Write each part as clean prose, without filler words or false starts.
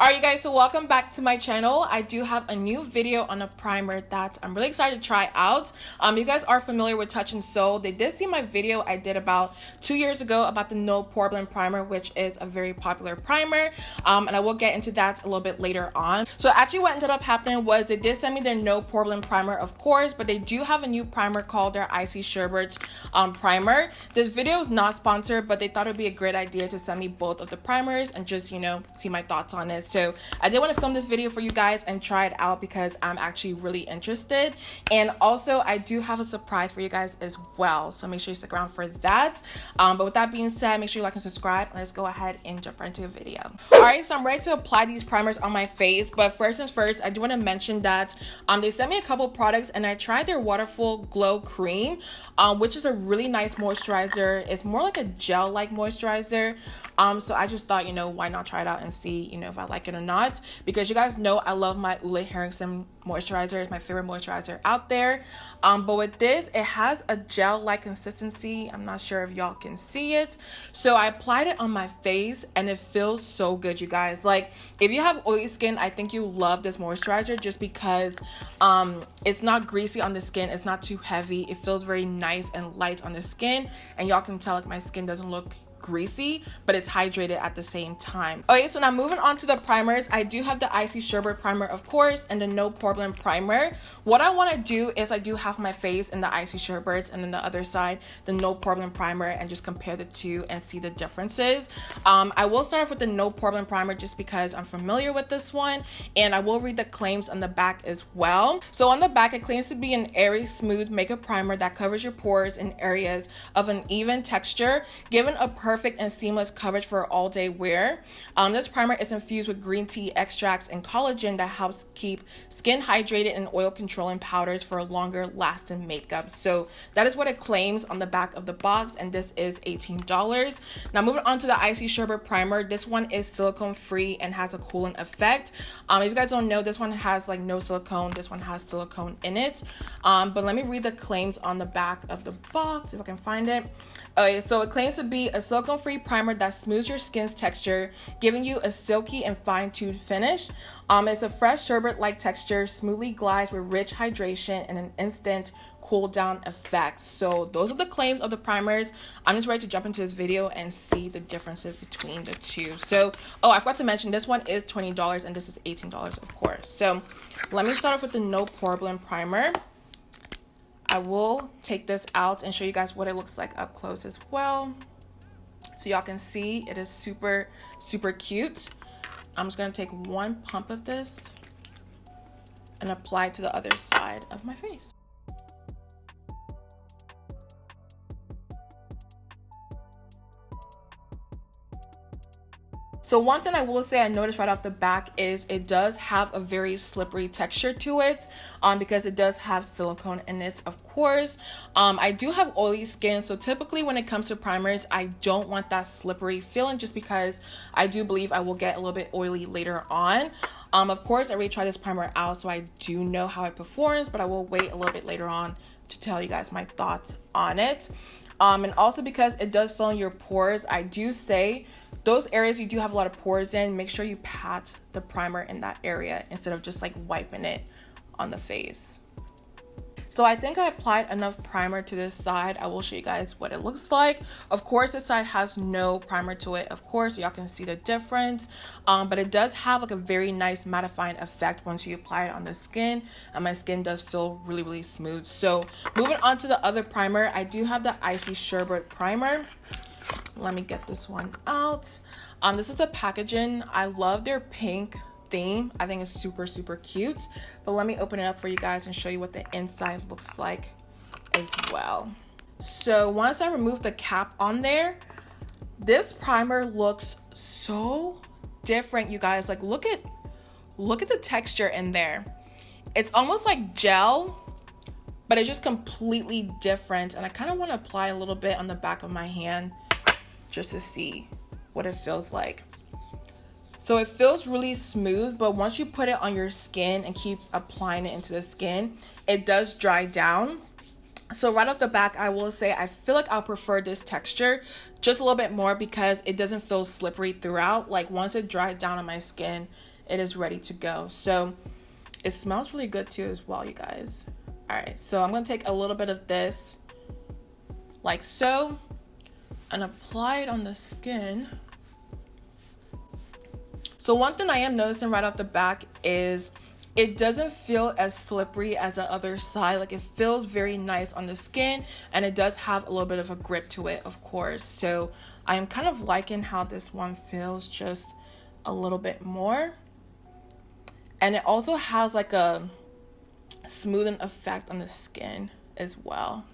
Alright, you guys, so welcome back to my channel. I do have a new video on a primer that I'm really excited to try out. You guys are familiar with Touch and Soul. They did see my video I did about 2 years ago about the No Poreblem Primer, which is a very popular primer, and I will get into that a little bit later on. So actually what ended up happening was they did send me their No Poreblem Primer, of course, but they do have a new primer called their Icy Sherbet Primer. This video is not sponsored, but they thought it would be a great idea to send me both of the primers and just, you know, see my thoughts on it. So I did want to film this video for you guys and try it out because I'm actually really interested. And also I do have a surprise for you guys as well, so make sure you stick around for that. But with that being said, make sure you like and subscribe, and let's go ahead and jump right into the video. Alright, so I'm ready to apply these primers on my face, but first things first, I do want to mention that they sent me a couple products and I tried their Waterful Glow Cream, which is a really nice moisturizer. It's more like a gel like moisturizer, so I just thought, you know, why not try it out and see, you know, if I like it or not, because you guys know I love my Ole Henriksen moisturizer. It's my favorite moisturizer out there, but with this, it has a gel like consistency. I'm not sure if y'all can see it. So I applied it on my face and it feels so good, you guys. Like, if you have oily skin, I think you love this moisturizer just because it's not greasy on the skin, it's not too heavy, it feels very nice and light on the skin, and y'all can tell like my skin doesn't look greasy, but it's hydrated at the same time. Okay, so now moving on to the primers, I do have the Icy Sherbet Primer, of course, and the No Poreblem Primer. What I want to do is I do half my face in the Icy Sherbet and then the other side the No Poreblem Primer, and just compare the two and see the differences. I will start off with the No Poreblem Primer just because I'm familiar with this one, and I will read the claims on the back as well. So on the back, it claims to be an airy, smooth makeup primer that covers your pores in areas of an even texture, given a perfect and seamless coverage for all day wear. This primer is infused with green tea extracts and collagen that helps keep skin hydrated, and oil controlling powders for a longer lasting makeup. So that is what it claims on the back of the box, and this is $18. Now moving on to the Icy Sherbet Primer, this one is silicone free and has a cooling effect. If you guys don't know, this one has like no silicone, this one has silicone in it. But let me read the claims on the back of the box if I can find it. Okay, so it claims to be a silicone-free primer that smooths your skin's texture, giving you a silky and fine-tuned finish. It's a fresh sherbet-like texture, smoothly glides with rich hydration and an instant cool-down effect. So those are the claims of the primers. I'm just ready to jump into this video and see the differences between the two. So, oh, I forgot to mention, this one is $20 and this is $18, of course. So let me start off with the No Poreblem Primer. I will take this out and show you guys what it looks like up close as well, so y'all can see it is super cute. I'm just gonna take one pump of this and apply it to the other side of my face. So one thing I will say I noticed right off the back is it does have a very slippery texture to it, because it does have silicone in it, of course. I do have oily skin, so typically when it comes to primers, I don't want that slippery feeling just because I do believe I will get a little bit oily later on. Of course, I already tried this primer out, so I do know how it performs, but I will wait a little bit later on to tell you guys my thoughts on it. And also because it does fill in your pores, I do say those areas you do have a lot of pores in, make sure you pat the primer in that area instead of just like wiping it on the face. So I think I applied enough primer to this side. I will show you guys what it looks like. Of course, this side has no primer to it, of course, so y'all can see the difference. But it does have like a very nice mattifying effect once you apply it on the skin, and my skin does feel really smooth. So moving on to the other primer, I do have the Icy Sherbet Primer. Let me get this one out. This is the packaging. I love their pink theme. I think it's super cute, but let me open it up for you guys and show you what the inside looks like as well. So once I remove the cap on there, this primer looks so different, you guys. Like, look at the texture in there. It's almost like gel, but it's just completely different, and I kind of want to apply a little bit on the back of my hand just to see what it feels like. So it feels really smooth, but once you put it on your skin and keep applying it into the skin, it does dry down. So right off the back, I will say I feel like I'll prefer this texture just a little bit more because it doesn't feel slippery throughout. Like, once it dried down on my skin, it is ready to go. So it smells really good too as well, you guys. All right, so I'm gonna take a little bit of this like so and apply it on the skin. So one thing I am noticing right off the back is it doesn't feel as slippery as the other side. Like, it feels very nice on the skin, and it does have a little bit of a grip to it, of course. So I am kind of liking how this one feels just a little bit more. And it also has like a smoothing effect on the skin as well.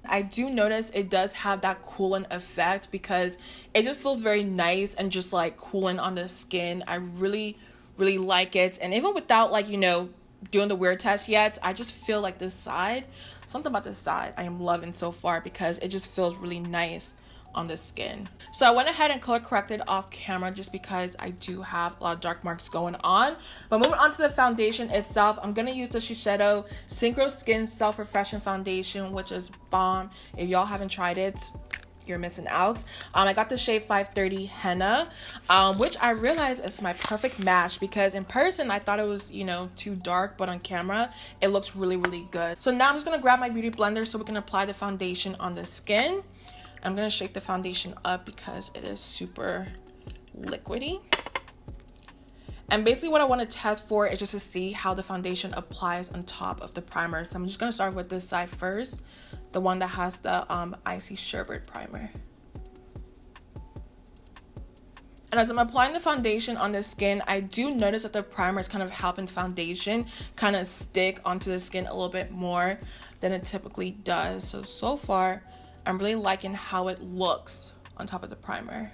I do notice it does have that cooling effect because it just feels very nice and just like cooling on the skin. I really like it. And even without, like, you know, doing the wear test yet, I just feel like this side, something about this side I am loving so far because it just feels really nice on the skin. So I went ahead and color corrected off camera just because I do have a lot of dark marks going on. But moving on to the foundation itself, I'm gonna use the Shiseido Synchro Skin Self Refreshing Foundation, which is bomb. If y'all haven't tried it, you're missing out. I got the shade 530 Henna, which I realized is my perfect match because in person I thought it was, you know, too dark, but on camera it looks really good. So now I'm just gonna grab my beauty blender so we can apply the foundation on the skin. I'm gonna shake the foundation up because it is super liquidy. And basically what I want to test for is just to see how the foundation applies on top of the primer. So I'm just gonna start with this side first, the one that has the Icy Sherbet Primer. And as I'm applying the foundation on the skin, I do notice that the primer is kind of helping the foundation kind of stick onto the skin a little bit more than it typically does. So far, I'm really liking how it looks on top of the primer.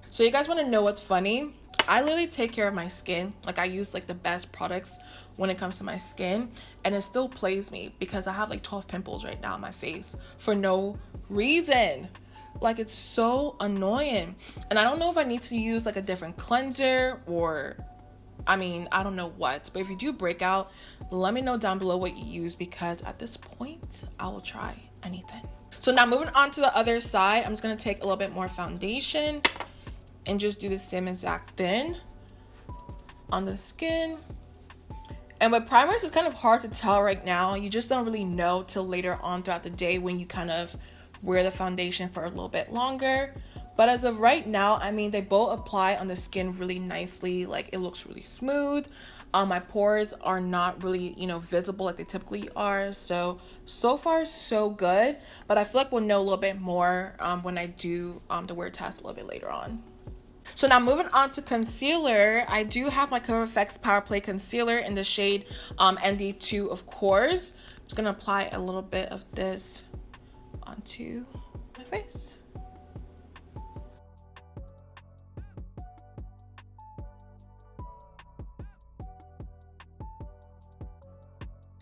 So you guys want to know what's funny? I literally take care of my skin. Like, I use like the best products when it comes to my skin, and it still plays me because I have like 12 pimples right now on my face for no reason. Like, it's so annoying. And I don't know if I need to use like a different cleanser or, I mean, I don't know what. But if you do break out, let me know down below what you use because at this point, I will try anything. So now moving on to the other side, I'm just going to take a little bit more foundation and just do the same exact thing on the skin. And with primers, it's kind of hard to tell right now. You just don't really know till later on throughout the day when you kind of wear the foundation for a little bit longer. But as of right now, I mean, they both apply on the skin really nicely. Like, it looks really smooth. My pores are not really, you know, visible like they typically are. So far, so good. But I feel like we'll know a little bit more when I do the wear test a little bit later on. So now moving on to concealer, I do have my Cover FX Power Play Concealer in the shade ND2, of course. I'm just going to apply a little bit of this onto my face.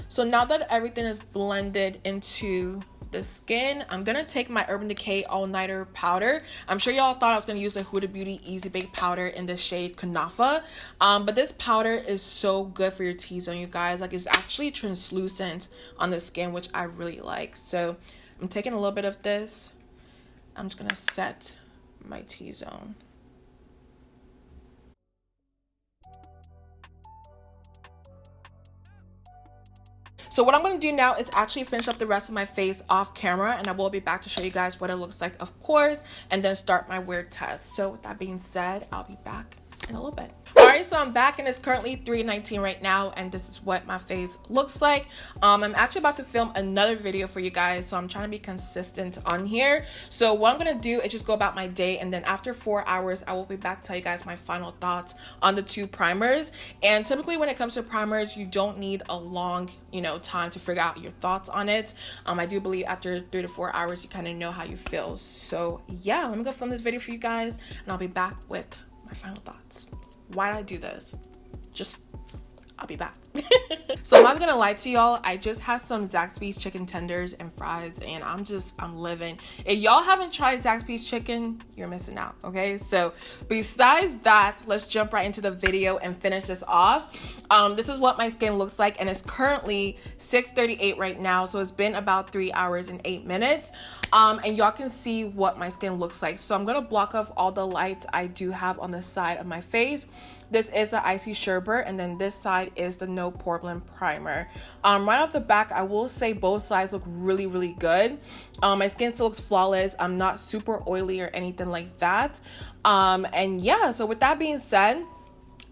So now that everything is blended into the skin, I'm gonna take my Urban Decay All Nighter powder. I'm sure y'all thought I was gonna use the Huda Beauty Easy Bake powder in the shade Kunafa, but this powder is so good for your T-zone, you guys. Like, it's actually translucent on the skin, which I really like. So I'm taking a little bit of this. I'm just gonna set my T-zone. So what I'm going to do now is actually finish up the rest of my face off camera, and I will be back to show you guys what it looks like, of course, and then start my wear test. So with that being said, I'll be back in a little bit. Alright, so I'm back and it's currently 3:19 right now, and this is what my face looks like. I'm actually about to film another video for you guys, so I'm trying to be consistent on here. So what I'm gonna do is just go about my day, and then after 4 hours I will be back to tell you guys my final thoughts on the two primers. And typically when it comes to primers, you don't need a long, you know, time to figure out your thoughts on it. I do believe after 3 to 4 hours you kind of know how you feel. So yeah, let me go film this video for you guys, and I'll be back with my final thoughts. Why did I do this? Just, I'll be back. So I'm not gonna lie to y'all, I just had some Zaxby's chicken tenders and fries, and I'm living. If y'all haven't tried Zaxby's chicken, you're missing out, okay? So besides that, let's jump right into the video and finish this off. This is what my skin looks like, and it's currently 6:38 right now, so it's been about 3 hours and 8 minutes. And y'all can see what my skin looks like. So I'm gonna block off all the lights I do have on the side of my face. This is the Icy Sherbet, and then this side is the No Poreblem Primer. Right off the back, I will say both sides look really, really good. My skin still looks flawless. I'm not super oily or anything like that. And yeah, so with that being said,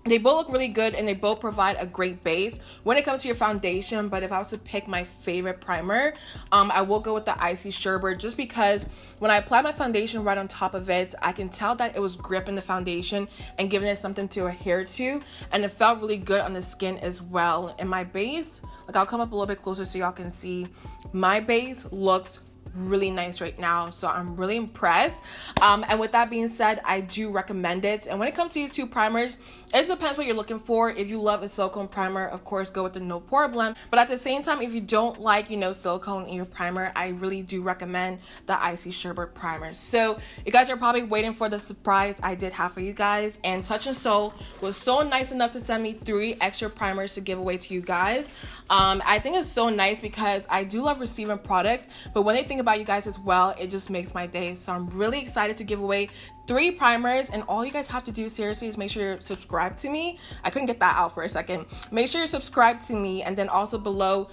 they both look really good and they both provide a great base when it comes to your foundation. But if I was to pick my favorite primer, I will go with the Icy Sherbet, just because when I apply my foundation right on top of it, I can tell that it was gripping the foundation and giving it something to adhere to, and it felt really good on the skin as well. And my base, like, I'll come up a little bit closer so y'all can see, my base looks really nice right now, so I'm really impressed. And with that being said, I do recommend it. And when it comes to these two primers, it depends what you're looking for. If you love a silicone primer, of course go with the No Poreblem, but at the same time, if you don't like, you know, silicone in your primer, I really do recommend the Icy Sherbet Primer. So you guys are probably waiting for the surprise I did have for you guys, and Touch and Sol was so nice enough to send me 3 extra primers to give away to you guys. I think it's so nice because I do love receiving products, but when they think about you guys as well, it just makes my day. So I'm really excited to give away 3 primers, and all you guys have to do, seriously, is make sure you're subscribed to me. I couldn't get that out for a second. Make sure you're subscribed to me, and then also below,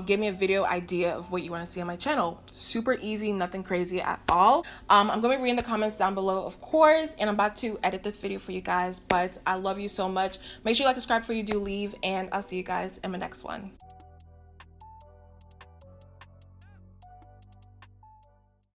give me a video idea of what you want to see on my channel. Super easy, nothing crazy at all. I'm going to be reading the comments down below, of course, and I'm about to edit this video for you guys, but I love you so much. Make sure you like, subscribe before you do leave, and I'll see you guys in my next one.